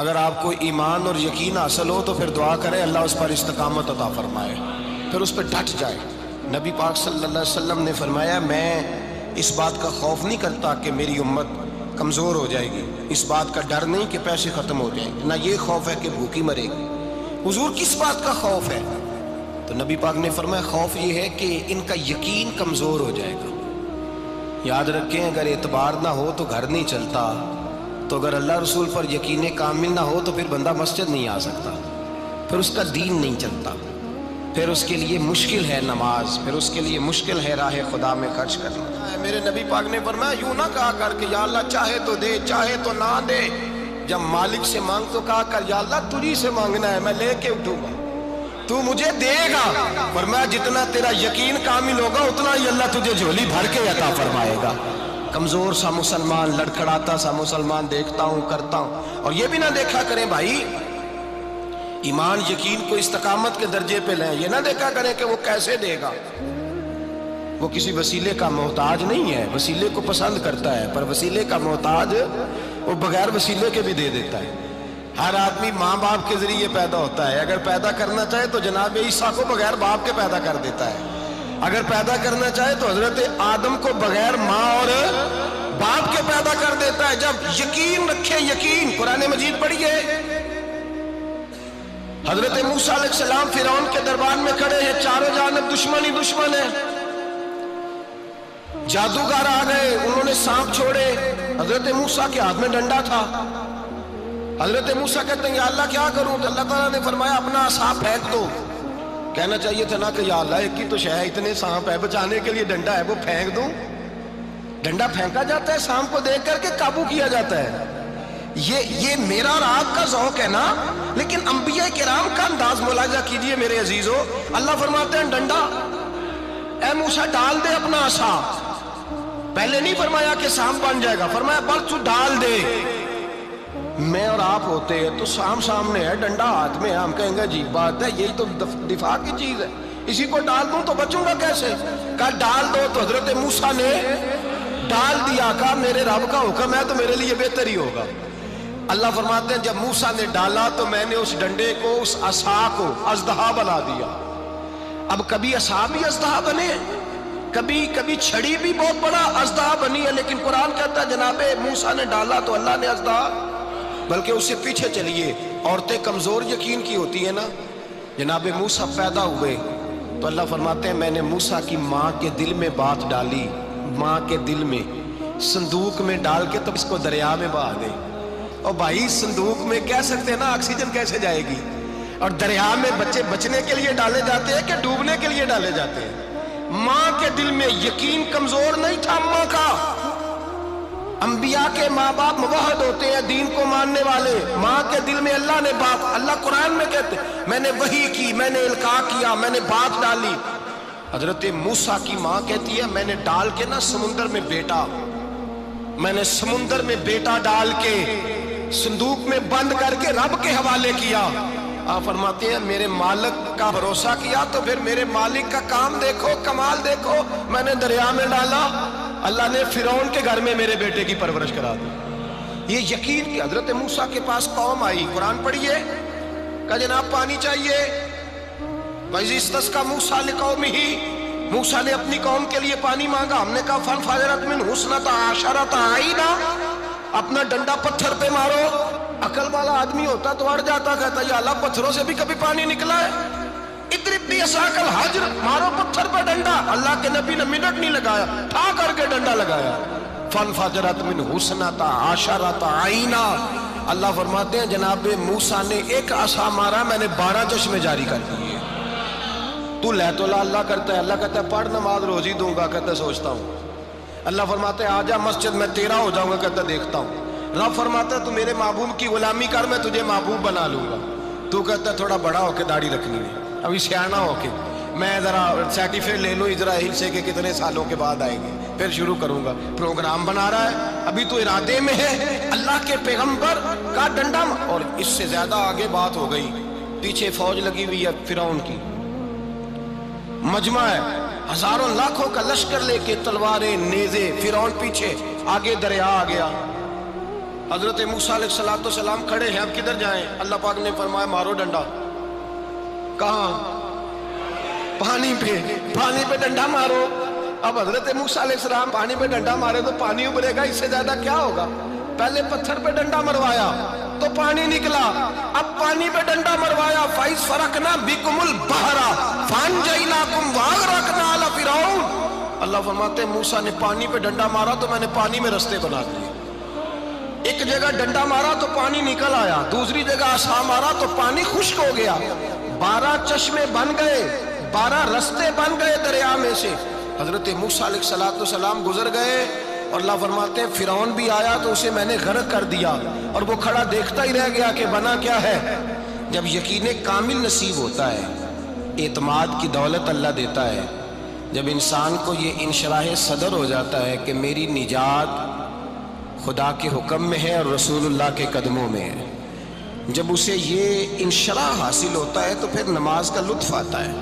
اگر آپ کو ایمان اور یقین حاصل ہو تو پھر دعا کریں اللہ اس پر استقامت عطا فرمائے، پھر اس پہ ڈٹ جائے۔ نبی پاک صلی اللہ علیہ وسلم نے فرمایا میں اس بات کا خوف نہیں کرتا کہ میری امت کمزور ہو جائے گی، اس بات کا ڈر نہیں کہ پیسے ختم ہو جائیں گے، نہ یہ خوف ہے کہ بھوکی مرے گی۔ حضور کس بات کا خوف ہے؟ تو نبی پاک نے فرمایا خوف یہ ہے کہ ان کا یقین کمزور ہو جائے گا۔ یاد رکھیں اگر اعتبار نہ ہو تو گھر نہیں چلتا، تو اگر اللہ رسول پر یقین کامل نہ ہو تو پھر بندہ مسجد نہیں آ سکتا، پھر اس کا دین نہیں چلتا، پھر اس کے لیے مشکل ہے نماز، پھر اس کے لیے مشکل ہے راہ خدا میں خرچ کرنا۔ میرے نبی پاک نے فرمایا یوں نہ کہا کر کہ یا اللہ چاہے تو دے چاہے تو نہ دے، جب مالک سے مانگ تو کہا کر یا اللہ تجھی سے مانگنا ہے، میں لے کے اٹھوں گا، تو مجھے دے گا۔ فرمایا جتنا تیرا یقین کامل ہوگا اتنا ہی اللہ تجھے جھولی بھر کے عطا فرمائے گا۔ کمزور سا مسلمان، لڑکھڑاتا سا مسلمان دیکھتا ہوں کرتا ہوں، اور یہ بھی نہ دیکھا کریں بھائی ایمان یقین کو استقامت کے درجے پہ لیں، یہ نہ دیکھا کریں کہ وہ کیسے دے گا، وہ کسی وسیلے کا محتاج نہیں ہے، وسیلے کو پسند کرتا ہے، پر وسیلے کا محتاج وہ بغیر وسیلے کے بھی دے دیتا ہے۔ ہر آدمی ماں باپ کے ذریعے پیدا ہوتا ہے، اگر پیدا کرنا چاہے تو جناب عیسیٰ کو بغیر باپ کے پیدا کر دیتا ہے، اگر پیدا کرنا چاہے تو حضرت آدم کو بغیر ماں اور باپ کے پیدا کر دیتا ہے۔ جب یقین رکھے، یقین قرآن مجید پڑھیے، حضرت موسیٰ علیہ السلام فرعون کے دربار میں کھڑے ہیں، چاروں جانب دشمن ہی دشمن ہے، جادوگر آ گئے، انہوں نے سانپ چھوڑے، حضرت موسیٰ کے ہاتھ میں ڈنڈا تھا۔ حضرت موسیٰ کہتے ہیں یا اللہ کیا کروں؟ تو اللہ تعالیٰ نے فرمایا اپنا عصا پھینک دو۔ کہنا چاہیے تھا نا کہ یا اللہ ایک ہی تو شے ہے، اتنے سانپ ہے، بچانے کے لیے ڈنڈا ہے وہ پھینک دوں؟ ڈنڈا پھینکا جاتا ہے، سانپ کو دیکھ کر کے قابو کیا جاتا ہے۔ یہ میرا اور آپ کا ذوق ہے نا، لیکن انبیاء کرام کا انداز ملاحظہ کیجئے میرے عزیزو۔ اللہ فرماتے ہیں ڈنڈا، اے موسیٰ ڈال دے اپنا عصا۔ پہلے نہیں فرمایا کہ سانپ بن جائے گا، فرمایا بس تو ڈال دے۔ میں اور آپ ہوتے ہیں تو سانپ سامنے ہے، ڈنڈا ہاتھ میں ہے، ہم کہیں گے عجیب بات ہے، یہی تو دفاع کی چیز ہے، اسی کو ڈال دوں تو بچوں گا کیسے؟ کہا ڈال دو، تو حضرت موسیٰ نے ڈال دیا، کہا میرے رب کا حکم ہے تو میرے لیے بہتر ہی ہوگا۔ اللہ فرماتے ہیں جب موسیٰ نے ڈالا تو میں نے اس ڈنڈے کو، اس عصا کو اژدہا بنا دیا۔ اب کبھی عصا بھی اژدہا بنے، کبھی چھڑی بھی بہت بڑا اژدہا بنی ہے، لیکن قرآن کہتا ہے جناب موسیٰ نے ڈالا تو اللہ نے اژدہا، بلکہ اس سے پیچھے چلیے، عورتیں کمزور یقین کی ہوتی ہیں نا۔ جناب موسیٰ پیدا ہوئے تو اللہ فرماتے ہیں میں نے موسیٰ کی ماں کے دل میں بات ڈالی، ماں کے دل میں صندوق میں ڈال کے تو اس کو دریا میں بہا گئی۔ اور بھائی صندوق میں کہہ سکتے ہیں نا آکسیجن کیسے جائے گی، اور دریا میں بچے بچنے کے لیے ڈالے جاتے ہیں کہ ڈوبنے کے لیے ڈالے جاتے ہیں؟ ماں کے دل میں یقین کمزور نہیں تھا ماں کا۔ انبیاء کے ماں باپ موحد ہوتے ہیں، دین کو ماننے والے، ماں کے دل میں اللہ نے بات، اللہ قرآن میں کہتے میں نے وحی کی، میں نے القاء کیا، میں نے بات ڈالی۔ حضرت موسیٰ کی ماں کہتی ہے میں نے ڈال کے نا سمندر میں بیٹا، میں نے سمندر میں بیٹا ڈال کے صندوق میں بند کر کے رب کے حوالے کیا۔ آپ فرماتے ہیں میرے مالک کا بھروسہ کیا تو پھر میرے مالک کا کام دیکھو، کمال دیکھو، میں نے دریا میں ڈالا، اللہ نے فرعون کے گھر میں میرے بیٹے کی پرورش کرا دی۔ یہ یقین کہ حضرت موسیٰ کے پاس قوم آئی، قرآن پڑھیے، کہا جناب پانی چاہیے، وَإِذِ اسْتَسْقَىٰ مُوسَىٰ لِقَوْمِهِ، موسیٰ نے اپنی قوم کے لیے پانی مانگا، ہم نے کہا فَانْفَجَرَتْ مِنْهُ اثْنَتَا عَشَرَةَ عَيْنًا، اپنا ڈنڈا پتھر پہ مارو۔ عقل والا آدمی ہوتا تو اڑ جاتا، کہتا یا اللہ پتھروں سے بھی کبھی پانی نکلا ہے؟ اضرب بعصاک الحجر، مارو پتھر پہ ڈنڈا۔ اللہ کے نبی نے منٹ نہیں لگایا، ٹھا کر کے ڈنڈا لگایا، فَانْفَجَرَتْ مِنْهُ اثْنَتَا عَشَرَةَ عَيْنًا۔ اللہ فرماتے ہیں جناب موسیٰ نے ایک عصا مارا، میں نے 12 چشمے جاری کر دیے۔ تو لے تو اللہ کرتا ہے، اللہ کہتا ہے پڑھ نماز روزی دوں گا، کہتا ہے سوچتا ہوں۔ اللہ فرماتے ہیں آجا مسجد میں تیرا ہو جاؤں گا، کہتا ہے دیکھتا ہوں۔ رب فرماتا ہے تو میرے محبوب کی غلامی کر، میں تجھے محبوب بنا لوں گا۔ تو کہتا ہے تھوڑا بڑا ہو کے داڑھی رکھنی ہے، ابھی سیانا ہو کے، میں ذرا سرٹیفکیٹ لے لوں اسرائیل سے کہ کتنے سالوں کے بعد آئیں گے، پھر شروع کروں گا۔ پروگرام بنا رہا ہے، ابھی تو ارادے میں ہے۔ اللہ کے پیغمبر کا ڈنڈا، اور اس سے زیادہ آگے بات ہو گئی، پیچھے فوج لگی ہوئی ہے فرعون کی، مجمع ہے، ہزاروں لاکھوں کا لشکر لے کے، تلواریں نیزے، فرعون پیچھے، آگے دریا آ گیا۔ حضرت موسیٰ علیہ السلام کھڑے ہیں، اب کدھر جائیں؟ اللہ پاک نے فرمایا مارو ڈنڈا۔ کہاں؟ پانی پہ ڈنڈا مارو۔ اب حضرت موسیٰ علیہ السلام پانی پہ ڈنڈا مارے تو پانی ابھرے گا، اس سے زیادہ کیا ہوگا؟ پہلے پتھر پہ ڈنڈا مروایا تو پانی نکلا، اب پانی پہ ڈنڈا مروایا فَإِذْ فَرَقْنَا بِكُمُ الْبَحْرَ فَأَنْجَيْنَاكُمْ وَأَغْرَقْنَا آلَ فِرْعَوْنَ۔ اللہ فرماتے ہیں موسیٰ نے پانی پہ ڈنڈا مارا تو میں نے پانی میں رستے بنا دیے۔ ایک جگہ ڈنڈا مارا تو پانی نکل آیا، دوسری جگہ عصا مارا تو پانی خشک ہو گیا، 12 چشمے بن گئے، 12 رستے بن گئے دریا میں سے۔ حضرت موسیٰ علیہ السلام گزر گئے اور اللہ فرماتے ہیں فرعون بھی آیا تو اسے میں نے غرق کر دیا، اور وہ کھڑا دیکھتا ہی رہ گیا کہ بنا کیا ہے۔ جب یقین کامل نصیب ہوتا ہے، اعتماد کی دولت اللہ دیتا ہے، جب انسان کو یہ انشراح صدر ہو جاتا ہے کہ میری نجات خدا کے حکم میں ہے اور رسول اللہ کے قدموں میں ہے، جب اسے یہ انشراح حاصل ہوتا ہے تو پھر نماز کا لطف آتا ہے۔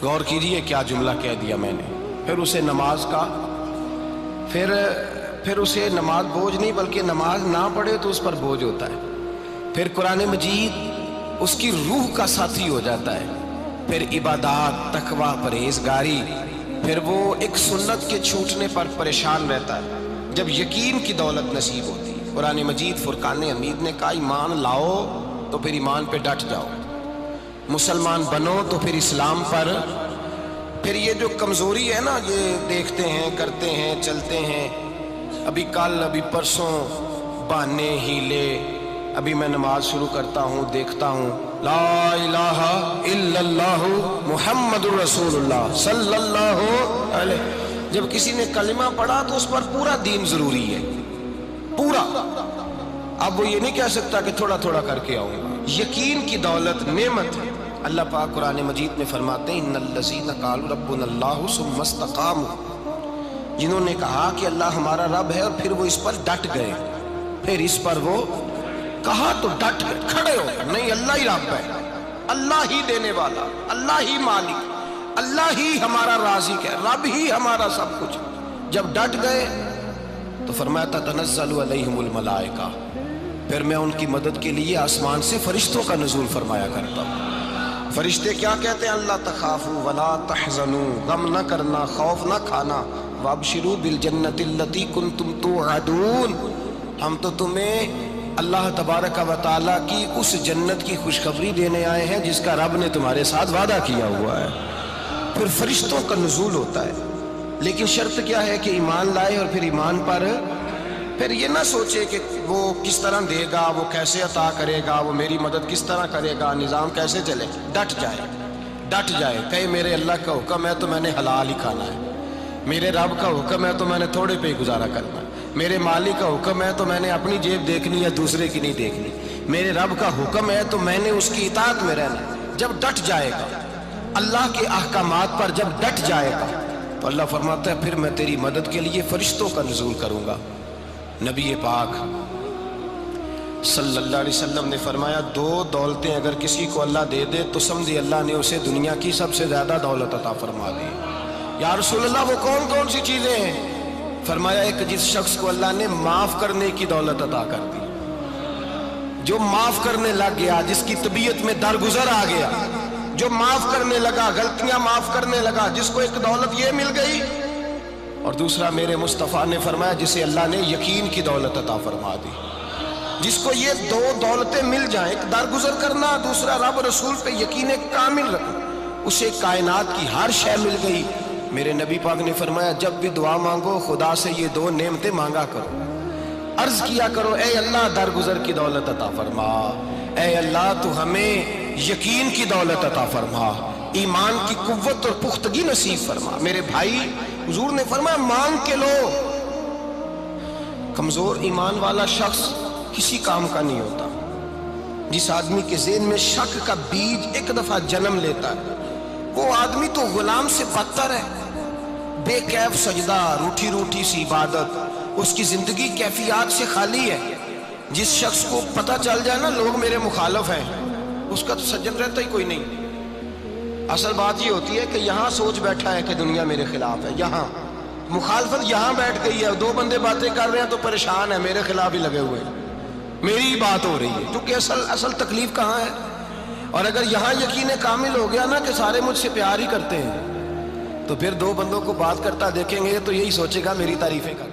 غور کیجئے کیا جملہ کہہ دیا میں نے۔ پھر اسے نماز کا پھر اسے نماز بوجھ نہیں، بلکہ نماز نہ پڑھے تو اس پر بوجھ ہوتا ہے۔ پھر قرآن مجید اس کی روح کا ساتھی ہو جاتا ہے، پھر عبادات، تقوی، پرہیزگاری، پھر وہ ایک سنت کے چھوٹنے پر پریشان رہتا ہے جب یقین کی دولت نصیب ہوتی ہے۔ قرآن مجید فرقان حمید نے کہا ایمان لاؤ تو پھر ایمان پہ ڈٹ جاؤ، مسلمان بنو تو پھر اسلام پر۔ پھر یہ جو کمزوری ہے نا، یہ دیکھتے ہیں، کرتے ہیں، چلتے ہیں، ابھی کل ابھی پرسوں، بہانے، ہیلے، ابھی میں نماز شروع کرتا ہوں، دیکھتا ہوں لا الہ الا اللہ محمد الرسول اللہ صلی اللہ علیہ۔ جب کسی نے کلمہ پڑھا تو اس پر پورا دین ضروری ہے، پورا۔ اب وہ یہ نہیں کہہ سکتا کہ تھوڑا تھوڑا کر کے آؤں گا۔ یقین کی دولت نعمت ہے۔ اللہ پاک قرآن مجید میں فرماتے ہیں ان الذین قالوا ربنا اللہ ثم استقاموا، جنہوں نے کہا کہ اللہ ہمارا رب ہے اور پھر وہ اس پر ڈٹ گئے، پھر اس پر وہ کہا تو ڈٹ گئے، کھڑے ہو گئے، نہیں اللہ ہی رب ہے، اللہ ہی دینے والا، اللہ ہی مالک، اللہ ہی ہمارا رازق ہے، رب ہی ہمارا سب کچھ۔ جب ڈٹ گئے تو فرمایا تتنزل علیہم الملائکہ، پھر میں ان کی مدد کے لیے آسمان سے فرشتوں کا نزول فرمایا کرتا ہوں۔ فرشتے کیا کہتے ہیں؟ اللہ تخافوا ولا تحزنوا، غم نہ کرنا، خوف نہ کھانا، وابشروا بالجنۃ التی کنتم توعدون، ہم تو تمہیں اللہ تبارک و تعالیٰ کی اس جنت کی خوشخبری دینے آئے ہیں جس کا رب نے تمہارے ساتھ وعدہ کیا ہوا ہے۔ پھر فرشتوں کا نزول ہوتا ہے، لیکن شرط کیا ہے کہ ایمان لائے، اور پھر ایمان پر پھر یہ نہ سوچے کہ وہ کس طرح دے گا، وہ کیسے عطا کرے گا، وہ میری مدد کس طرح کرے گا، نظام کیسے چلے۔ ڈٹ جائے، کہے میرے اللہ کا حکم ہے تو میں نے حلال ہی کھانا ہے، میرے رب کا حکم ہے تو میں نے تھوڑے پہ گزارا کرنا ہے، میرے مالک کا حکم ہے تو میں نے اپنی جیب دیکھنی ہے، دوسرے کی نہیں دیکھنی، میرے رب کا حکم ہے تو میں نے اس کی اطاعت میں رہنا ہے۔ جب ڈٹ جائے گا اللہ کے احکامات پر، جب ڈٹ جائے گا تو اللہ فرماتا ہے پھر میں تیری مدد کے لیے فرشتوں کا نزول کروں گا۔ نبی پاک صلی اللہ علیہ وسلم نے فرمایا 2 دولتیں اگر کسی کو اللہ دے دے تو سمجھے اللہ نے اسے دنیا کی سب سے زیادہ دولت عطا فرما دی۔ یا رسول اللہ وہ کون کون سی چیزیں ہیں؟ فرمایا ایک جس شخص کو اللہ نے معاف کرنے کی دولت عطا کر دی، جو معاف کرنے لگ گیا، جس کی طبیعت میں درگزر آ گیا، جو معاف کرنے لگا، غلطیاں معاف کرنے لگا، جس کو ایک دولت یہ مل گئی۔ اور دوسرا میرے مصطفیٰ نے فرمایا جسے اللہ نے یقین کی دولت عطا فرما دی، جس کو یہ 2 دولتیں مل جائیں، ایک درگزر کرنا، دوسرا رب رسول پہ یقین کامل رکھنا، اسے کائنات کی ہر شے مل گئی۔ میرے نبی پاک نے فرمایا جب بھی دعا مانگو خدا سے یہ 2 نعمتیں مانگا کرو، عرض کیا کرو اے اللہ درگزر کی دولت عطا فرما، اے اللہ تو ہمیں یقین کی دولت عطا فرما، ایمان کی قوت اور پختگی نصیب فرما۔ میرے بھائی حضور نے فرمایا مانگ کے لو۔ کمزور ایمان والا شخص کسی کام کا نہیں ہوتا۔ جس آدمی کے ذہن میں شک کا بیج ایک دفعہ جنم لیتا ہے وہ آدمی تو غلام سے بدتر ہے، بے کیف سجدہ، روٹھی روٹھی سی عبادت، اس کی زندگی کیفیات سے خالی ہے۔ جس شخص کو پتہ چل جائے نا لوگ میرے مخالف ہیں، اس کا تو سجن رہتا ہی کوئی نہیں۔ اصل بات یہ ہوتی ہے کہ یہاں سوچ بیٹھا ہے کہ دنیا میرے خلاف ہے، مخالفت یہاں بیٹھ گئی ہے، دو بندے باتیں کر رہے ہیں تو پریشان ہے، میرے خلاف ہی لگے ہوئے ہیں، میری ہی بات ہو رہی ہے، کیونکہ اصل تکلیف کہاں ہے؟ اور اگر یہاں یقین کامل ہو گیا نا کہ سارے مجھ سے پیار ہی کرتے ہیں، تو پھر دو بندوں کو بات کرتا دیکھیں گے تو یہی سوچے گا میری تعریفیں کر